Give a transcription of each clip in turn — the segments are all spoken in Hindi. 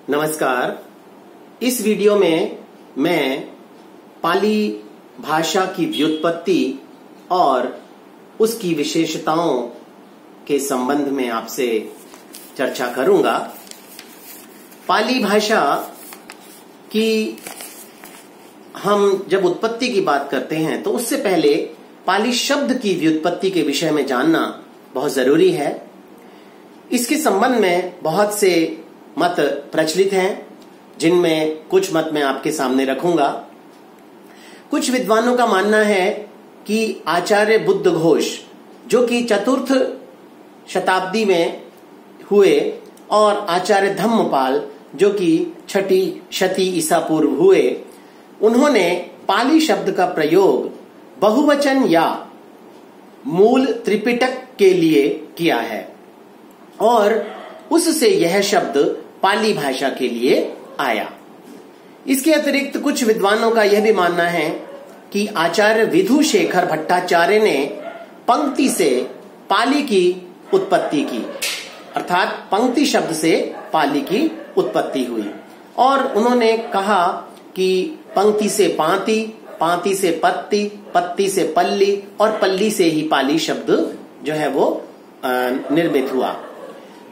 नमस्कार। इस वीडियो में मैं पाली भाषा की व्युत्पत्ति और उसकी विशेषताओं के संबंध में आपसे चर्चा करूंगा। पाली भाषा की हम जब उत्पत्ति की बात करते हैं तो उससे पहले पाली शब्द की व्युत्पत्ति के विषय में जानना बहुत जरूरी है। इसके संबंध में बहुत से मत प्रचलित हैं, जिनमें कुछ मत मैं आपके सामने रखूंगा। कुछ विद्वानों का मानना है कि आचार्य बुद्ध घोष, जो कि 4th शताब्दी में हुए, और आचार्य धम्मपाल, जो कि 6ठी शती ईसा पूर्व हुए, उन्होंने पाली शब्द का प्रयोग बहुवचन या मूल त्रिपिटक के लिए किया है और उससे यह शब्द पाली भाषा के लिए आया। इसके अतिरिक्त कुछ विद्वानों का यह भी मानना है कि आचार्य विधुशेखर भट्टाचार्य ने पंक्ति से पाली की उत्पत्ति की, अर्थात पंक्ति शब्द से पाली की उत्पत्ति हुई, और उन्होंने कहा कि पंक्ति से पांति, पांति से पत्ती, पत्ती से पल्ली और पल्ली से ही पाली शब्द जो है वो निर्मित हुआ।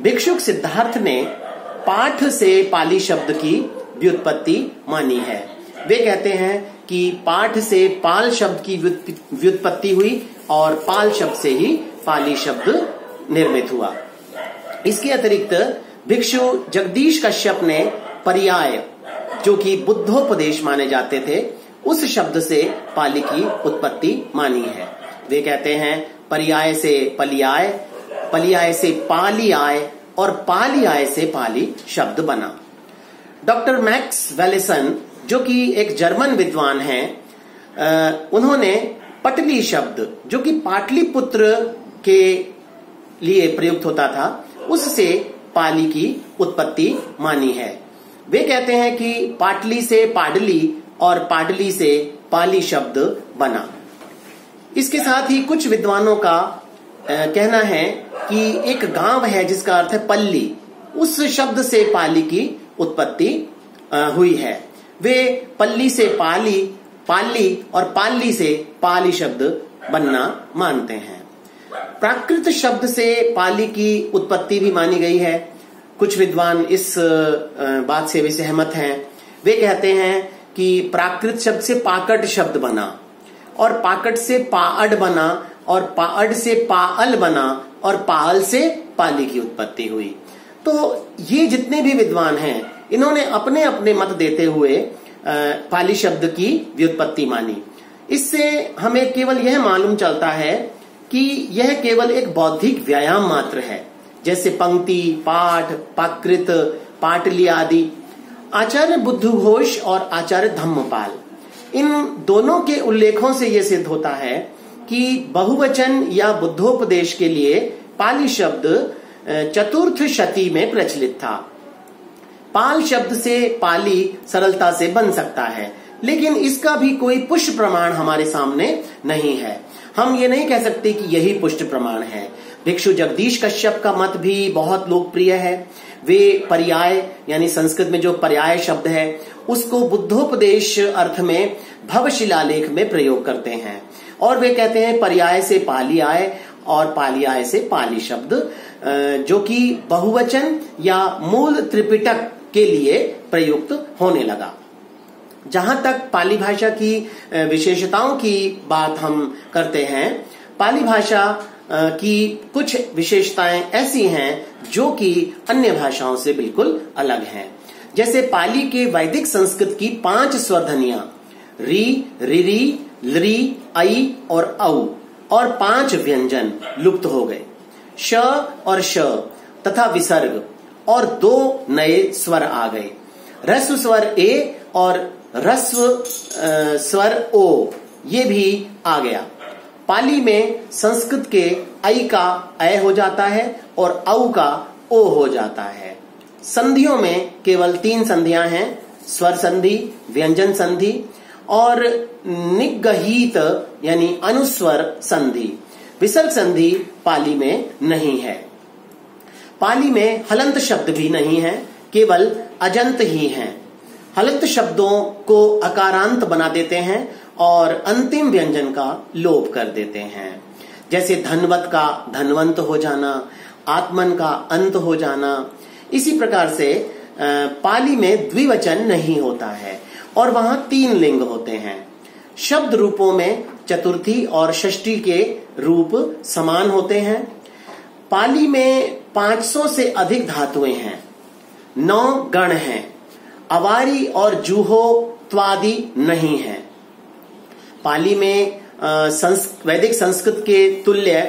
भिक्षुक सिद्धार्थ ने पाठ से पाली शब्द की व्युत्पत्ति मानी है। वे कहते हैं कि पाठ से पाल शब्द की व्युत्पत्ति हुई और पाल शब्द से ही पाली शब्द निर्मित हुआ। इसके अतिरिक्त भिक्षु जगदीश कश्यप ने पर्याय, जो कि बुद्धोपदेश माने जाते थे, उस शब्द से पाली की उत्पत्ति मानी है। वे कहते हैं पर्याय से पलियाय, पलियाय से पाली आय और पाली आय से पाली शब्द बना। डॉक्टर मैक्स वेलेसन, जो कि एक जर्मन विद्वान हैं, उन्होंने पटली शब्द, जो कि पाटलिपुत्र के लिए प्रयुक्त होता था, उससे पाली की उत्पत्ति मानी है। वे कहते हैं कि पाटली से पाडली और पाडली से पाली शब्द बना। इसके साथ ही कुछ विद्वानों का कहना है कि एक गांव है जिसका अर्थ है पल्ली, उस शब्द से पाली की उत्पत्ति हुई है। वे पल्ली से पाली, पाली और पाली से पाली शब्द बनना मानते हैं। प्राकृत शब्द से पाली की उत्पत्ति भी मानी गई है। कुछ विद्वान इस बात से भी सहमत हैं। वे कहते हैं कि प्राकृत शब्द से पाकट शब्द बना और पाकट से पाअड बना और पाअड से पाअल बना और पाअल से पाली की उत्पत्ति हुई। तो ये जितने भी विद्वान हैं, इन्होंने अपने अपने मत देते हुए पाली शब्द की व्युत्पत्ति मानी। इससे हमें केवल यह मालूम चलता है कि यह केवल एक बौद्धिक व्यायाम मात्र है, जैसे पंक्ति, पाठ, पाकृत, पाटली आदि। आचार्य बुद्ध घोष और आचार्य धम्मपाल, इन दोनों के उल्लेखों से यह सिद्ध होता है कि बहुवचन या बुद्धोपदेश के लिए पाली शब्द 4th शती में प्रचलित था। पाल शब्द से पाली सरलता से बन सकता है, लेकिन इसका भी कोई पुष्ट प्रमाण हमारे सामने नहीं है। हम ये नहीं कह सकते कि यही पुष्ट प्रमाण है। भिक्षु जगदीश कश्यप का मत भी बहुत लोकप्रिय है। वे पर्याय, यानी संस्कृत में जो पर्याय शब्द है, उसको बुद्धोपदेश अर्थ में भवशिलालेख में प्रयोग करते हैं, और वे कहते हैं पर्याय से पाली आय और पाली आय से पाली शब्द, जो कि बहुवचन या मूल त्रिपिटक के लिए प्रयुक्त होने लगा। जहां तक पाली भाषा की विशेषताओं की बात हम करते हैं, पाली भाषा की कुछ विशेषताएं ऐसी हैं जो कि अन्य भाषाओं से बिल्कुल अलग हैं। जैसे पाली के वैदिक संस्कृत की 5 स्वरध्वनियां री, रिरी, लरी, आई और औ, और 5 व्यंजन लुप्त हो गए, श और श तथा विसर्ग, और 2 नए स्वर आ गए, ह्रस्व स्वर ए और ह्रस्व स्वर ओ, ये भी आ गया। पाली में संस्कृत के ऐ का ऐ हो जाता है और औ का ओ हो जाता है। संधियों में केवल 3 संधियां हैं, स्वर संधि, व्यंजन संधि और निगहित यानी अनुस्वर संधि। विसर्ग संधि पाली में नहीं है। पाली में हलंत शब्द भी नहीं है, केवल अजंत ही हैं। हलंत शब्दों को अकारांत बना देते हैं और अंतिम व्यंजन का लोप कर देते हैं। जैसे धनवत का धनवंत हो जाना, आत्मन का अंत हो जाना। इसी प्रकार से पाली में द्विवचन नहीं होता है और वहां 3 लिंग होते हैं। शब्द रूपों में चतुर्थी और षष्ठी के रूप समान होते हैं। पाली में 500 से अधिक धातुएं हैं, 9 गण हैं, अवारी और जूहो त्वादि नहीं है। पाली में वैदिक संस्कृत के तुल्य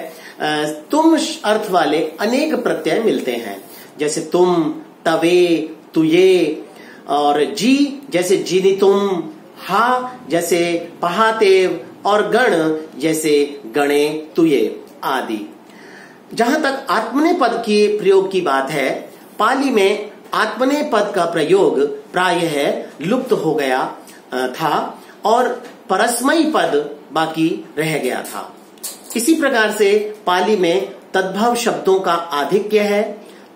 तुम अर्थ वाले अनेक प्रत्यय मिलते हैं, जैसे तुम, तवे, तुये, और जी जैसे जिनितुम, हा जैसे पहातेव, और गण जैसे गणे तुये आदि। जहां तक आत्मने पद के प्रयोग की बात है, पाली में आत्मने पद का प्रयोग प्रायः लुप्त हो गया था और परस्मयी पद बाकी रह गया था। इसी प्रकार से पाली में तद्भव शब्दों का आधिक्य है।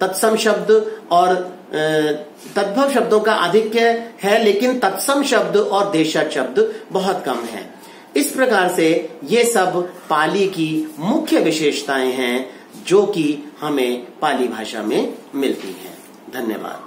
तत्सम शब्द और तद्भव शब्दों का आधिक्य है, लेकिन तत्सम शब्द और देशज शब्द बहुत कम है। इस प्रकार से ये सब पाली की मुख्य विशेषताएं हैं जो कि हमें पाली भाषा में मिलती हैं। धन्यवाद।